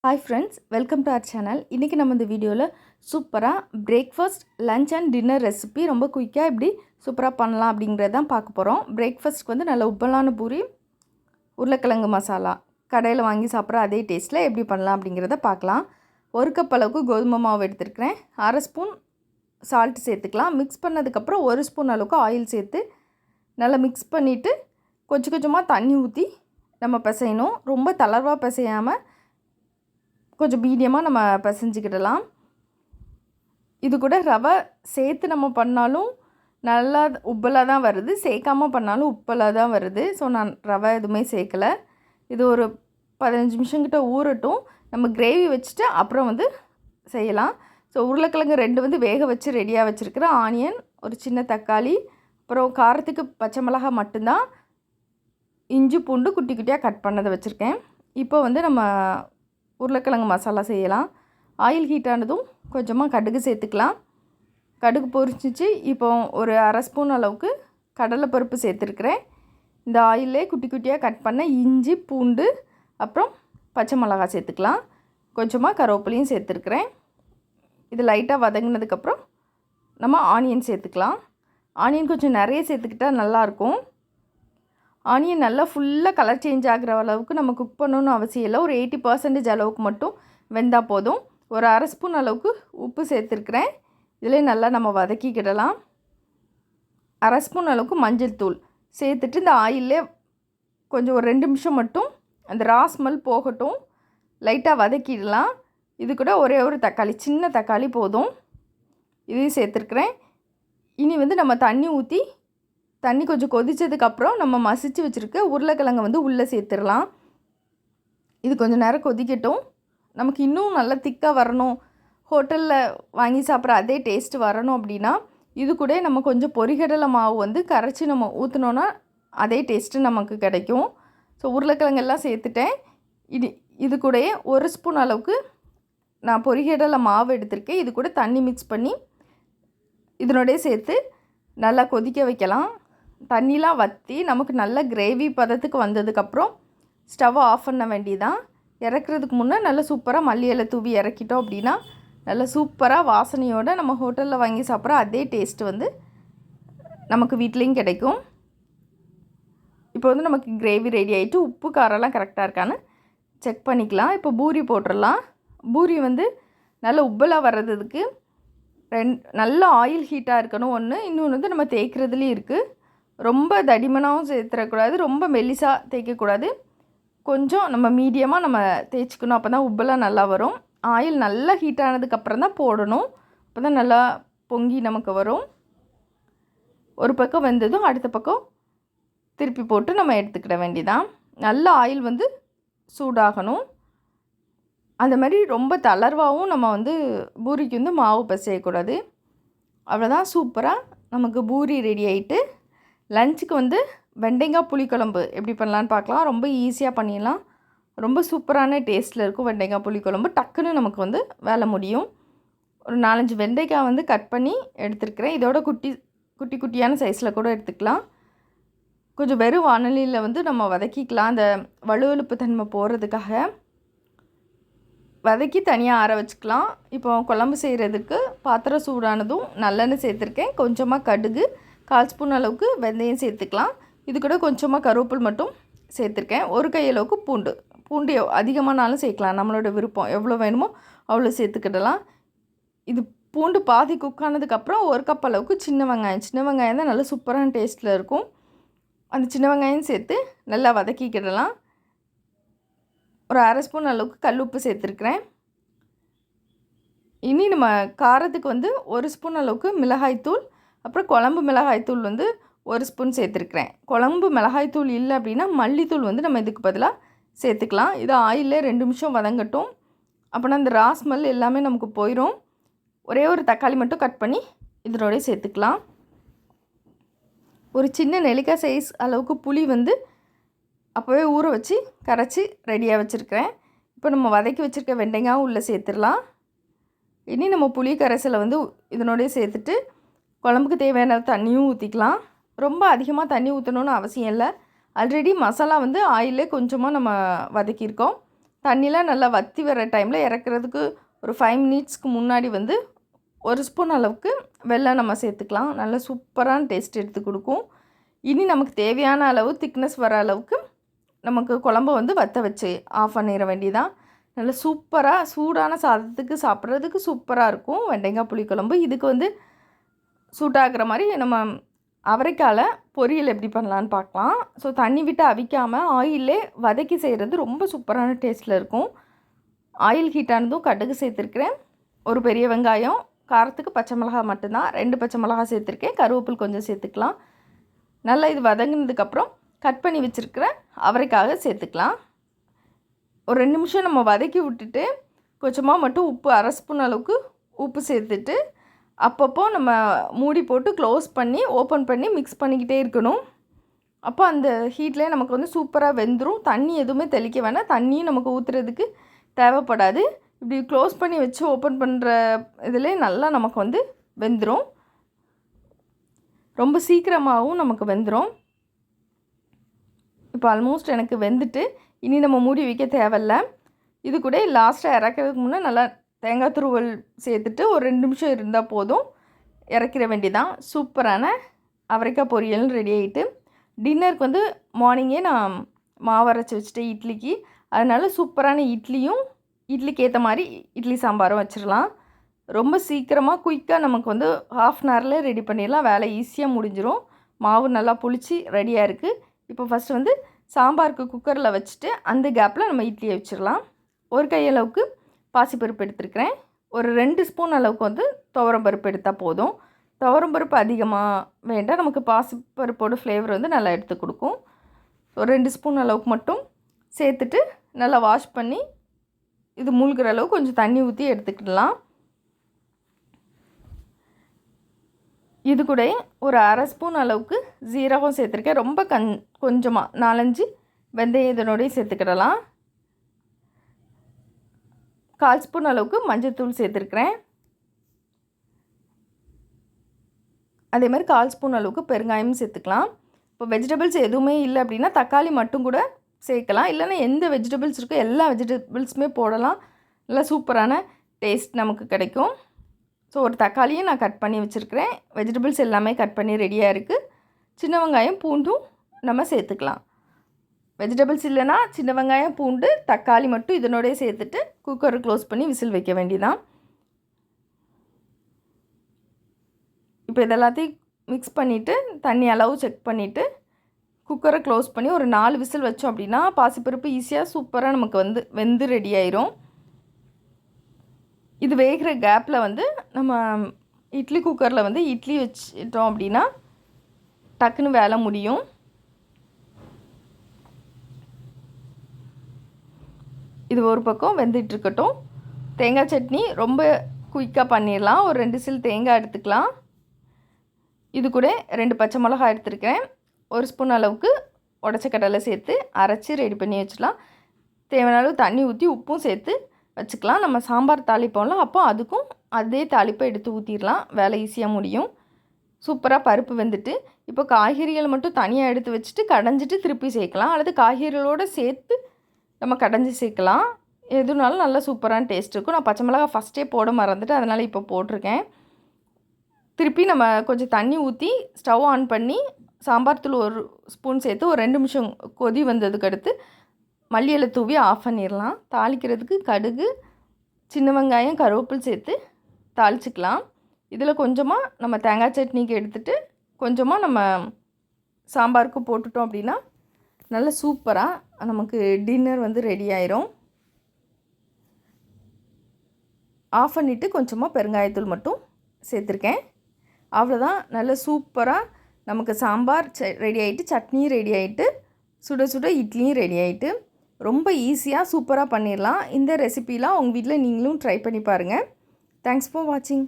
Hi friends, welcome to our channel. இன்றைக்கி நம்ம இந்த வீடியோவில் சூப்பராக breakfast, lunch and dinner recipe ரொம்ப குயிக்காக எப்படி சூப்பராக பண்ணலாம் அப்படிங்கிறது தான் பார்க்க போகிறோம். பிரேக்ஃபாஸ்ட்க்கு வந்து நல்ல உப்பலான பூரி, உருளைக்கிழங்கு மசாலா கடையில் வாங்கி சாப்பிட்ற அதே டேஸ்ட்டில் எப்படி பண்ணலாம் அப்படிங்கிறத பார்க்கலாம். 1 கப் அளவுக்கு கோதுமை மாவு எடுத்துருக்கிறேன். 1/2 ஸ்பூன் சால்ட் சேர்த்துக்கலாம். மிக்ஸ் பண்ணதுக்கப்புறம் 1 ஸ்பூன் அளவுக்கு ஆயில் சேர்த்து நல்லா மிக்ஸ் பண்ணிவிட்டு கொஞ்சம் கொஞ்சமாக தண்ணி ஊற்றி நம்ம பிசையணும். ரொம்ப தளர்வாக பிசையாமல் கொஞ்சம் மீடியமாக நம்ம பிசைஞ்சிக்கிடலாம். இது கூட ரவை சேர்த்து நம்ம பண்ணாலும் நல்லா உப்பலாக தான் வருது, சேர்க்காமல் பண்ணாலும் உப்பலாக தான் வருது. ஸோ நான் ரவை எதுவுமே சேர்க்கலை. இது ஒரு 15 நிமிஷங்கிட்ட ஊறட்டும். நம்ம கிரேவி வச்சுட்டு அப்புறம் வந்து செய்யலாம். ஸோ உருளைக்கிழங்கு 2 வந்து வேக வச்சு ரெடியாக வச்சுருக்கிறேன். ஆனியன், ஒரு சின்ன தக்காளி, அப்புறம் காரத்துக்கு பச்சை மிளகாய் மட்டும்தான், இஞ்சி பூண்டு குட்டி குட்டியாக கட் பண்ணதை வச்சுருக்கேன். இப்போ வந்து நம்ம உருளைக்கிழங்கு மசாலா செய்யலாம். ஆயில் ஹீட் ஆனதும் கொஞ்சமாக கடுகு சேர்த்துக்கலாம். கடுகு பொரிச்சிச்சு. இப்போ ஒரு 1/2 ஸ்பூன் அளவுக்கு கடலைப்பருப்பு சேர்த்துருக்குறேன். இந்த ஆயிலே குட்டி குட்டியாக கட் பண்ண இஞ்சி பூண்டு அப்புறம் பச்சை மிளகாய் சேர்த்துக்கலாம். கொஞ்சமாக கருவேப்பிலையும் சேர்த்துருக்குறேன். இது லைட்டாக வதங்கினதுக்கப்புறம் நம்ம ஆனியன் சேர்த்துக்கலாம். ஆனியன் கொஞ்சம் நிறைய சேர்த்துக்கிட்டால் நல்லாயிருக்கும். ஆனியன் நல்லா ஃபுல்லாக கலர் சேஞ்ச் ஆகிற அளவுக்கு நம்ம குக் பண்ணணும்னு அவசியம் இல்லை. ஒரு 80% அளவுக்கு மட்டும் வெந்தால் போதும். ஒரு 1/2 ஸ்பூன் அளவுக்கு உப்பு சேர்த்துருக்குறேன். இதில் நல்லா நம்ம வதக்கிக்கிடலாம். 1/2 ஸ்பூன் அளவுக்கு மஞ்சள் தூள் சேர்த்துட்டு இந்த ஆயிலே கொஞ்சம் ஒரு 2 நிமிஷம் மட்டும் அந்த ரா ஸ்மெல் போகட்டும், லைட்டாக வதக்கிடலாம். இது கூட ஒரே ஒரு தக்காளி, சின்ன தக்காளி போதும், இதையும் சேர்த்துருக்குறேன். இனி வந்து நம்ம தண்ணி கொஞ்சம் கொதித்ததுக்கப்புறம் நம்ம மசிச்சு வச்சுருக்க உருளைக்கிழங்கை வந்து உள்ளே சேர்த்துடலாம். இது கொஞ்சம் நேரம் கொதிக்கட்டும். நமக்கு இன்னும் நல்லா திக்காக வரணும், ஹோட்டலில் வாங்கி சாப்பிட்ற அதே டேஸ்ட்டு வரணும் அப்படின்னா இது கூட நம்ம கொஞ்சம் பொரிகடலை மாவு வந்து கரைச்சி நம்ம ஊற்றினோன்னா அதே டேஸ்ட்டு நமக்கு கிடைக்கும். ஸோ உருளைக்கிழங்கெல்லாம் சேர்த்துட்டேன். இது கூடயே 1 ஸ்பூன் அளவுக்கு நான் பொரிகடலை மாவு எடுத்திருக்கேன். இது கூட தண்ணி மிக்ஸ் பண்ணி இதனோடய சேர்த்து நல்லா கொதிக்க வைக்கலாம். தண்ணிலாம் வற்றி நமக்கு நல்ல கிரேவி பதத்துக்கு வந்ததுக்கப்புறம் ஸ்டவ்வை ஆஃப் பண்ண வேண்டியதான். இறக்குறதுக்கு முன்னே நல்லா சூப்பராக மல்லி இலை தூவி இறக்கிட்டோம் அப்படின்னா நல்லா சூப்பராக வாசனையோடு நம்ம ஹோட்டலில் வாங்கி சாப்பிட்ற அதே டேஸ்ட்டு வந்து நமக்கு வீட்லேயும் கிடைக்கும். இப்போ வந்து நமக்கு கிரேவி ரெடி ஆகிட்டு உப்பு காரெல்லாம் கரெக்டாக இருக்கான்னு செக் பண்ணிக்கலாம். இப்போ பூரி போட்டுடலாம். பூரி வந்து நல்லா உப்பலாக வர்றதுக்கு நல்ல ஆயில் ஹீட்டாக இருக்கணும் ஒன்று. இன்னொன்று வந்து நம்ம தேய்க்கிறதுலேயும் இருக்குது. ரொம்ப தடிமனாகவும் சேர்த்துடக்கூடாது, ரொம்ப மெல்லிசாக தேய்க்கக்கூடாது. கொஞ்சம் நம்ம மீடியமாக நம்ம தேய்ச்சிக்கணும். அப்போ தான் உப்பெல்லாம் நல்லா வரும். ஆயில் நல்லா ஹீட் ஆனதுக்கப்புறம் தான் போடணும். அப்போ தான் நல்லா பொங்கி நமக்கு வரும். ஒரு பக்கம் வெந்ததும் அடுத்த பக்கம் திருப்பி போட்டு நம்ம எடுத்துக்கிட வேண்டியதான். நல்ல ஆயில் வந்து சூடாகணும். அந்த மாதிரி ரொம்ப தளர்வாகவும் நம்ம வந்து பூரிக்கு வந்து மாவு பிசையக்கூடாது. அவ்வளோதான், சூப்பராக நமக்கு பூரி ரெடி ஆகிட்டு. லஞ்சுக்கு வந்து வெண்டைக்காய் புளிக்குழம்பு எப்படி பண்ணலான்னு பார்க்கலாம். ரொம்ப ஈஸியாக பண்ணிடலாம். ரொம்ப சூப்பரான டேஸ்ட்டில் இருக்கும் வெண்டைக்காய் புளிக்குழம்பு. டக்குன்னு நமக்கு வந்து வேலை முடியும். ஒரு 4-5 வெண்டைக்காய் வந்து கட் பண்ணி எடுத்துருக்கிறேன். இதோட குட்டி குட்டியான சைஸில் கூட எடுத்துக்கலாம். கொஞ்சம் வெறும் வானலியில் வந்து நம்ம வதக்கிக்கலாம். அந்த வழுவழுப்பு தன்மை போகிறதுக்காக வதக்கி தனியாக ஆற வச்சுக்கலாம். இப்போ குழம்பு செய்கிறதுக்கு பாத்திரம் சூடானதும் நல்லெண்ணெய் சேர்த்துருக்கேன். கொஞ்சமாக கடுகு, 1/4 ஸ்பூன் அளவுக்கு வெந்தயம் சேர்த்துக்கலாம். இது கூட கொஞ்சமாக கருவேப்பில் மட்டும் சேர்த்துருக்கேன். ஒரு கையளவுக்கு பூண்டு அதிகமானாலும் சேர்க்கலாம், நம்மளோட விருப்பம். எவ்வளோ வேணுமோ அவ்வளோ சேர்த்துக்கிடலாம். இது பூண்டு பாதி குக் ஆனதுக்கப்புறம் 1 கப் அளவுக்கு சின்ன வெங்காயம் தான் நல்லா சூப்பரான டேஸ்ட்டில் இருக்கும். அந்த சின்ன வெங்காயம் சேர்த்து நல்லா வதக்கிக்கிடலாம். ஒரு 1/2 ஸ்பூன் அளவுக்கு கல் உப்பு சேர்த்துருக்குறேன். இனி நம்ம காரத்துக்கு வந்து 1 ஸ்பூன் அளவுக்கு மிளகாய்த்தூள், அப்புறம் குழம்பு மிளகாய்த்தூள் வந்து 1 ஸ்பூன் சேர்த்துருக்குறேன். குழம்பு மிளகாய்த்தூள் இல்லை அப்படின்னா மல்லித்தூள் வந்து நம்ம இதுக்கு பதிலாக சேர்த்துக்கலாம். இது ஆயிலே 2 நிமிஷம் வதங்கட்டும். அப்போனா அந்த ரா ஸ்மெல் எல்லாமே நமக்கு போயிடும். ஒரே ஒரு தக்காளி மட்டும் கட் பண்ணி இதனோடய சேர்த்துக்கலாம். ஒரு சின்ன நெல்லிக்காய் சைஸ் அளவுக்கு புளி வந்து அப்போவே ஊற வச்சு கரைச்சி ரெடியாக வச்சுருக்கிறேன். இப்போ நம்ம வதக்கி வச்சுருக்க வெண்டைக்காயும் உள்ளே சேர்த்துடலாம். இனி நம்ம புளி கரைசலை வந்து இதனோடய சேர்த்துட்டு குழம்புக்கு தேவையான தண்ணியும் ஊற்றிக்கலாம். ரொம்ப அதிகமாக தண்ணி ஊற்றணுன்னு அவசியம் இல்லை. ஆல்ரெடி மசாலா வந்து ஆயிலே கொஞ்சமாக நம்ம வதக்கியிருக்கோம். தண்ணிலாம் நல்லா வற்றி வர டைமில் இறக்குறதுக்கு ஒரு 5 மினிட்ஸ்க்கு முன்னாடி வந்து 1 ஸ்பூன் அளவுக்கு வெல்லம் நம்ம சேர்த்துக்கலாம். நல்லா சூப்பரான டேஸ்ட் எடுத்து கொடுக்கும். இனி நமக்கு தேவையான அளவு திக்னஸ் வர அளவுக்கு நமக்கு குழம்ப வந்து வற்ற வச்சு ஆஃப் பண்ணிட வேண்டியதான். நல்லா சூப்பராக சூடான சாதத்துக்கு சாப்பிட்றதுக்கு சூப்பராக இருக்கும் வெண்டைக்காய் புளிக்குழம்பு. இதுக்கு வந்து சூட்டாகிற மாதிரி நம்ம அவரைக்காயில் பொரியல் எப்படி பண்ணலான்னு பார்க்கலாம். ஸோ தண்ணி விட்டு அவிக்காமல் ஆயிலே வதக்கி செய்கிறது ரொம்ப சூப்பரான டேஸ்ட்டில் இருக்கும். ஆயில் ஹீட் ஆனதும் கடுகு சேர்த்துருக்கிறேன். ஒரு பெரிய வெங்காயம், காரத்துக்கு பச்சை மிளகாய் மட்டும்தான், 2 பச்சை மிளகாய் சேர்த்துருக்கேன். கருவேப்பில் கொஞ்சம் சேர்த்துக்கலாம். நல்லா இது வதங்கினதுக்கப்புறம் கட் பண்ணி வச்சுருக்கிற அவரைக்காக சேர்த்துக்கலாம். ஒரு 2 நிமிஷம் நம்ம வதக்கி விட்டுட்டு கொஞ்சமாக மட்டும் உப்பு 1/2 ஸ்பூன் அளவுக்கு உப்பு சேர்த்துட்டு அப்பப்போ நம்ம மூடி போட்டு க்ளோஸ் பண்ணி ஓப்பன் பண்ணி மிக்ஸ் பண்ணிக்கிட்டே இருக்கணும். அப்போ அந்த ஹீட்லேயே நமக்கு வந்து சூப்பராக வெந்துடும். தண்ணி எதுவுமே தெளிக்க வேணாம், தண்ணியும் நமக்கு ஊற்றுறதுக்கு தேவைப்படாது. இப்படி க்ளோஸ் பண்ணி வச்சு ஓப்பன் பண்ணுற இதிலே நல்லா நமக்கு வந்து வெந்துடும். ரொம்ப சீக்கிரமாகவும் நமக்கு வெந்துடும். இப்போ ஆல்மோஸ்ட் எனக்கு வெந்துட்டு இனி நம்ம மூடி வைக்க தேவையில்ல. இது கூட லாஸ்ட்டாக இறக்கிறதுக்கு முன்னே நல்லா தேங்காய் துருவல் சேர்த்துட்டு ஒரு 2 நிமிஷம் இருந்தால் போதும், இறக்கிற வேண்டியதான். சூப்பரான அவரைக்காய் பொரியல்னு ரெடி ஆகிட்டு, டின்னருக்கு வந்து மார்னிங்கே நான் மாவு அரைச்சி வச்சுட்டேன் இட்லிக்கு. அதனால் சூப்பரான இட்லிக்கு ஏற்ற மாதிரி இட்லி சாம்பாரும் வச்சிடலாம். ரொம்ப சீக்கிரமாக குயிக்காக நமக்கு வந்து 1/2 அன் ஹவரில் ரெடி பண்ணிடலாம். வேலை ஈஸியாக முடிஞ்சிடும். மாவு நல்லா புளிச்சு ரெடியாக இருக்குது. இப்போ ஃபஸ்ட்டு வந்து சாம்பாருக்கு குக்கரில் வச்சுட்டு அந்த கேப்பில் நம்ம இட்லியை வச்சிடலாம். ஒரு கையளவுக்கு பாசிப்பருப்பு எடுத்துருக்கிறேன். ஒரு 2 ஸ்பூன் அளவுக்கு வந்து துவரம்பருப்பு எடுத்தால் போதும். துவரம்பருப்பு அதிகமாக வேண்டாம், நமக்கு பாசிப்பருப்போட ஃப்ளேவர் வந்து நல்லா எடுத்து கொடுக்கும். ஒரு 2 ஸ்பூன் அளவுக்கு மட்டும் சேர்த்துட்டு நல்லா வாஷ் பண்ணி இது மூழ்கிற அளவுக்கு கொஞ்சம் தண்ணி ஊற்றி எடுத்துக்கிடலாம். இது கூட ஒரு 1/2 ஸ்பூன் அளவுக்கு ஜீரகம் சேர்த்துருக்கேன். ரொம்ப கொஞ்சமாக 4-5 வெந்தயம் இதனோடய சேர்த்துக்கிடலாம். 1/4 ஸ்பூன் அளவுக்கு மஞ்சள்தூள் சேர்த்துருக்குறேன். அதே மாதிரி 1/4 ஸ்பூன் அளவுக்கு பெருங்காயமும் சேர்த்துக்கலாம். இப்போ வெஜிடபிள்ஸ் எதுவுமே இல்லை அப்படின்னா தக்காளி மட்டும் கூட சேர்க்கலாம். இல்லைன்னா எந்த வெஜிடபிள்ஸ் இருக்கோ எல்லா வெஜிடபிள்ஸுமே போடலாம். நல்லா சூப்பரான டேஸ்ட் நமக்கு கிடைக்கும். ஸோ ஒரு தக்காளியும் நான் கட் பண்ணி வச்சுருக்கிறேன். வெஜிடபிள்ஸ் எல்லாமே கட் பண்ணி ரெடியாக இருக்குது. சின்ன வெங்காயம் பூண்டும் நம்ம சேர்த்துக்கலாம். வெஜிடபிள்ஸ் இல்லைன்னா சின்ன வெங்காயம் பூண்டு தக்காளி மட்டும் இதனோடய சேர்த்துட்டு குக்கரை க்ளோஸ் பண்ணி விசில் வைக்க வேண்டியதான். இப்போ இதெல்லாத்தையும் மிக்ஸ் பண்ணிவிட்டு தண்ணி அளவு செக் பண்ணிவிட்டு குக்கரை க்ளோஸ் பண்ணி ஒரு 4 விசில் வச்சோம் அப்படின்னா பாசிப்பருப்பு ஈஸியாக சூப்பராக நமக்கு வந்து வெந்து ரெடி ஆயிரும். இது வேகிற கேப்பில் வந்து நம்ம இட்லி குக்கரில் வந்து இட்லி வச்சிட்டோம் அப்படின்னா டக்குன்னு வேலை முடியும். இது ஒரு பக்கம் வெந்துட்டுருக்கட்டும். தேங்காய் சட்னி ரொம்ப குயிக்காக பண்ணிடலாம். ஒரு 2 சில் தேங்காய் எடுத்துக்கலாம். இது கூட 2 பச்சை மிளகாய் எடுத்துருக்கேன். 1 ஸ்பூன் அளவுக்கு உடச்ச கடலை சேர்த்து அரைச்சி ரெடி பண்ணி வச்சுக்கலாம். தேவையான அளவு தண்ணி ஊற்றி உப்பும் சேர்த்து வச்சுக்கலாம். நம்ம சாம்பார் தாளிப்போம்ல, அப்போ அதுக்கும் அதே தாளிப்பை எடுத்து ஊற்றிடலாம். வேலை ஈஸியாக முடியும். சூப்பராக பருப்பு வெந்துட்டு இப்போ காய்கறிகள் மட்டும் தனியாக எடுத்து வச்சுட்டு கடைஞ்சிட்டு திருப்பி சேர்க்கலாம். அல்லது காய்கறிகளோடு சேர்த்து நம்ம கடைஞ்சி சேர்க்கலாம். எதுனாலும் நல்லா சூப்பரான டேஸ்ட் இருக்கும். நான் பச்சை மிளகாய் ஃபஸ்ட்டே போட மறந்துட்டு அதனால் இப்போ போட்டிருக்கேன். திருப்பி நம்ம கொஞ்சம் தண்ணி ஊற்றி ஸ்டவ் ஆன் பண்ணி சாம்பார் தூள் 1 ஸ்பூன் சேர்த்து ஒரு 2 நிமிஷம் கொதி வந்ததுக்கு அடுத்து மல்லி இலை தூவி ஆஃப் பண்ணிடலாம். தாளிக்கிறதுக்கு கடுகு, சின்ன வெங்காயம், கருவேப்பில் சேர்த்து தாளிச்சிக்கலாம். இதில் கொஞ்சமாக நம்ம தேங்காய் சட்னிக்கு எடுத்துகிட்டு கொஞ்சமாக நம்ம சாம்பாருக்கு போட்டுட்டோம் அப்படின்னா நல்ல சூப்பராக நமக்கு டின்னர் வந்து ரெடி ஆயிரும். ஆஃப் பண்ணிவிட்டு கொஞ்சமாக பெருங்காயத்தூள் மட்டும் சேர்த்துருக்கேன். அவ்வளோதான். நல்ல சூப்பராக நமக்கு சாம்பார் ரெடி ஆகிட்டு, சட்னி ரெடி ஆகிட்டு, சுட சுட இட்லியும் ரெடி ஆகிட்டு, ரொம்ப ஈஸியாக சூப்பராக பண்ணிடலாம். இந்த ரெசிபிலாம் உங்கள் வீட்டில் நீங்களும் ட்ரை பண்ணி பாருங்கள். தேங்க்ஸ் ஃபார் வாட்சிங்.